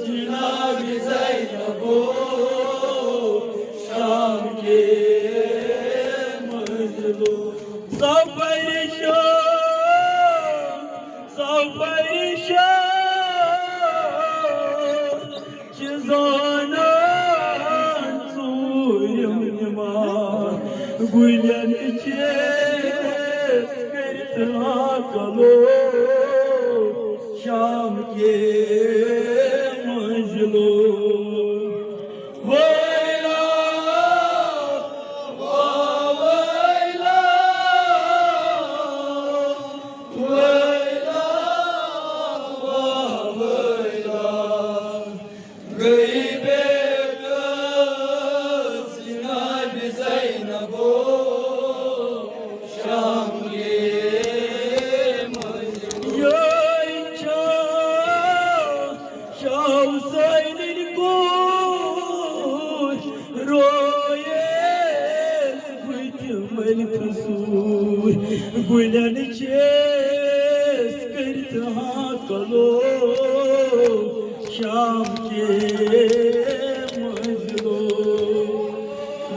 जनाब ज़ैनबो शाम के मजलूम सब परेशान चीज़ानान सूर्यम निमान गुलन चेस करता कलो शाम के मजलूम वैला वैला वैला वैला गई बेकस जनाब ज़ैनबो शाम के गुलन चेस करता कलो शाम के मजलूम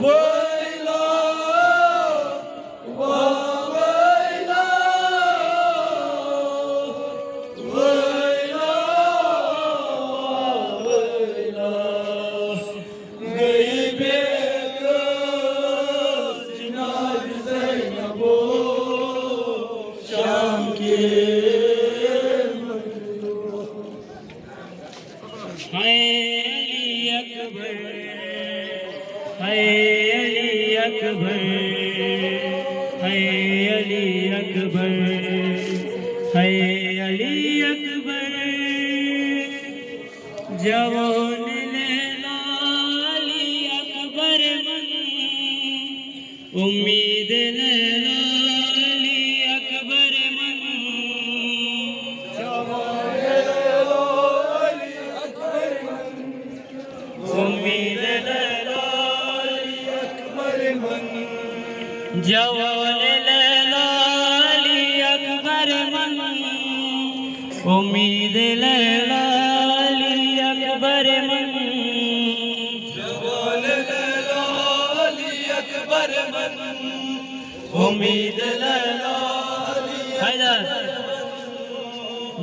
वैला वैला वैला वैला गई बेकस जनाब ज़ैनबो शाम के हाय अली अकबर, हाय अली अकबर, हाय अली अकबर, हाय अली अकबर। जवान लैला अली अकबर मन, उम्मीद लैला अली अकबर मन। जवान लैला अली अकबर मन, उम्मीद लैला अली अकबर मन। जवान लैला अली अकबर मन, उम्मीद लैला अली अकबर मन। जवान लैला अली अकबर मन, उम्मीद लैला अली हैदर।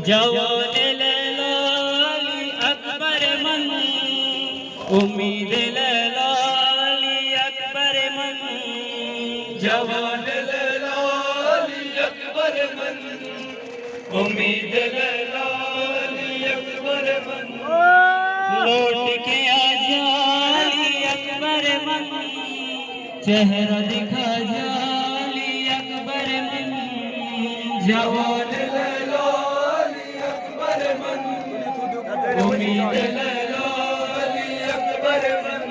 जवान लैला अली अकबर मन, उम्मीद लैला अली अकबर मन। जवान लैला अली अकबर मन, उम्मीद लैला अली अकबर मन। लौट के आजा अली अकबर मन, चेहरा दिखा जा अली अकबर मन। जवान लैला अली अकबर मन, उम्मीद लैला अली अकबर मन।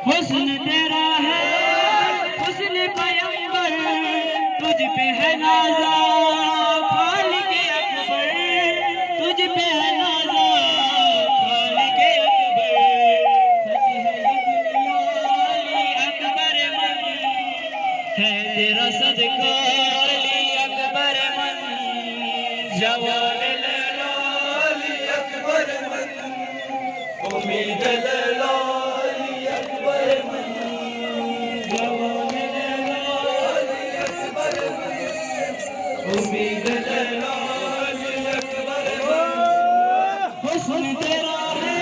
हुस्न तेरा है हुस्न पैगंबर, तुझ पे है नाज़ा खालिक़ अकबर, तुझ पे है नाज़ा खालिक़ अकबर। सच है ये दुनिया अली अकबर मन, है तेरा सदका अली अकबर मन। जवान लैला अली अकबर मन, उम्मीद लैला अली अकबर मन। जवान लैला अली अकबर मन, उम्मीद लैला अली अकबर मन। हुस्न तेरा है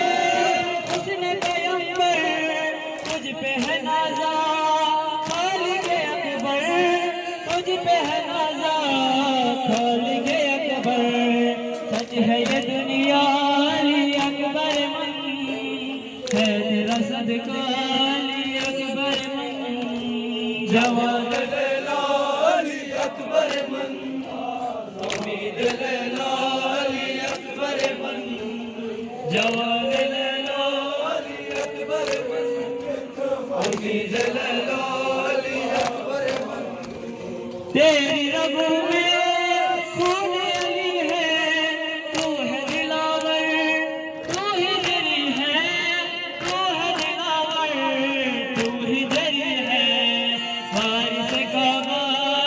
हुस्न पैगंबर, तुझ पे है नाज़ा खालिक़ अकबर, तुझ पे है नाज़ा खालिक़ अकबर। सच है ये दुनिया अली अकबर मन, है तेरा सदका अली अकबर मन। जवान लैला अली अकबर मन, उम्मीद लैला अली अकबर मन। जवान लैला अली अकबर मन, उम्मीद लैला अली अकबर मन। तेरी रगों में खून अली है, तू है दिलावर, तू ही दरी है, तू है दिलावर, तू ही दरी है। वारिस काबा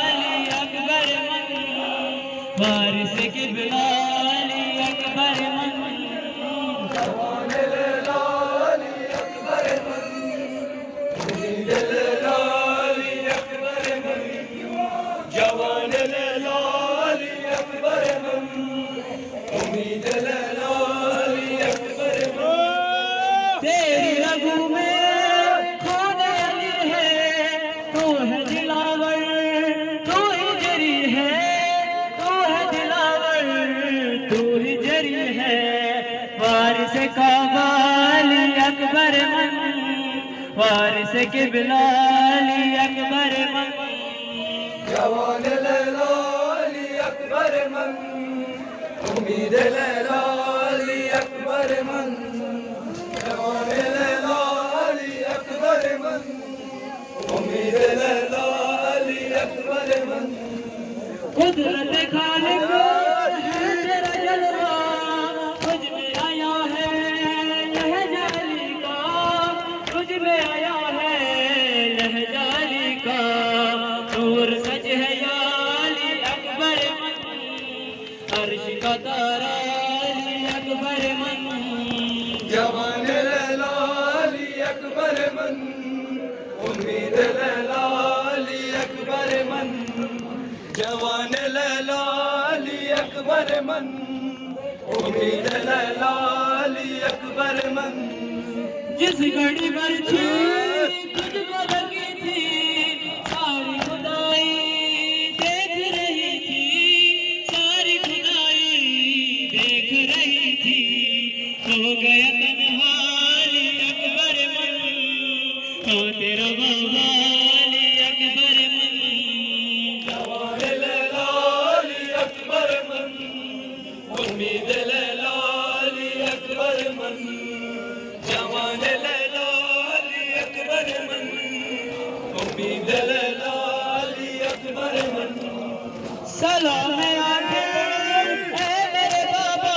अली अकबर मन, वारिस किबला अली अकबर मन। वारिस काबा अली अकबर मन, वारिस किबला अली अकबर मन, जवान लैला अली अकबर मन, उम्मीद लैला अली अकबर मन, जवान लैला अली अकबर मन, उम्मीद लैला अली अकबर मन। कुदरत खालिक है तेरा जलवा, तुझ में आया है लहजा अली का, तुझ में आया है लहजा अली का, नूर सज है या अली अकबर मन, अर्श का तारा अली अकबर मन, जवान लैला अली अकबर मन, उम्मीद लैला अली अकबर मन, जवान लैला अली अकबर मन, उम्मीद लैला अली अकबर मन। जिस घड़ी बरछी तुझको लगी थी, सारी खुदाई देख रही थी, सारी खुदाई देख रही थी, हो गया तन्हा अली अकबर मन, हो तेरा बाबा अली अकबर मन, जवान लैला अली अकबर मन, उम्मीद लैला अली अकबर मन, जवान लैला अली अकबर मन, उम्मीद लैला अली अकबर मन। सलाम आखे ऐ मेरे बाबा,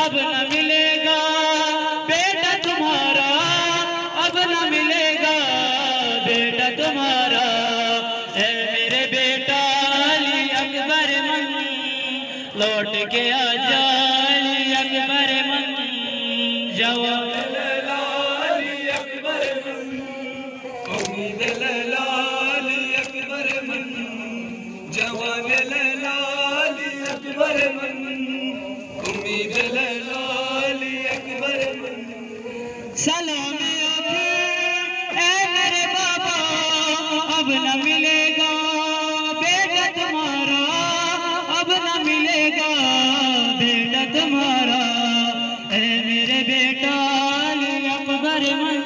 अब न मिलेगा बेटा तुम्हारा, अब न मिलेगा बेटा तुम्हारा, ऐ मेरे बेटा अली अकबर मन, लौट के आ जा अली अकबर मन, जवान लैला अली अकबर मन, उम्मीद लैला अली अकबर मन, जवान लैला अली अकबर मन, उम्मीद लैला अली अकबर मन। सलाम आखे ऐ मेरे बाबा, अब न मिलेगा बेटा तुम्हारा, अब न मिलेगा बेटा तुम्हारा, ऐ मेरे बेटा अली अकबर मन,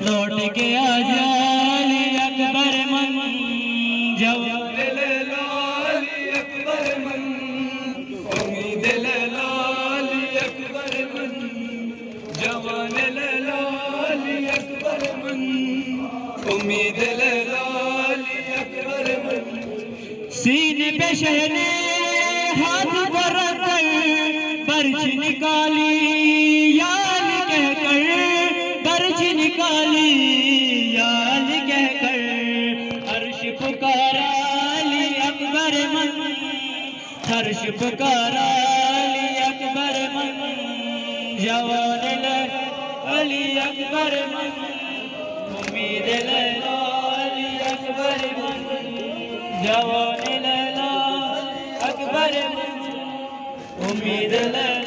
लौट के आ जा अली अकबर मन, जवान लैला अली अकबर मन, उम्मीद लैला अली अकबर मन, जवान लैला अली अकबर मन, उम्मीद लैला अली अकबर मन। सीने पे शहने हाथ पर रखकर बर्छ निकाली याल कहकर, बर्छ निकाली याल कहकर, अर्श पुकारा अली अकबर मन, अर्श पुकारा अली अकबर मन, जवान लैला अली अकबर मन, उम्मीद लैला अली अकबर मन, जवान लैला अकबर मन, उम्मीद लैला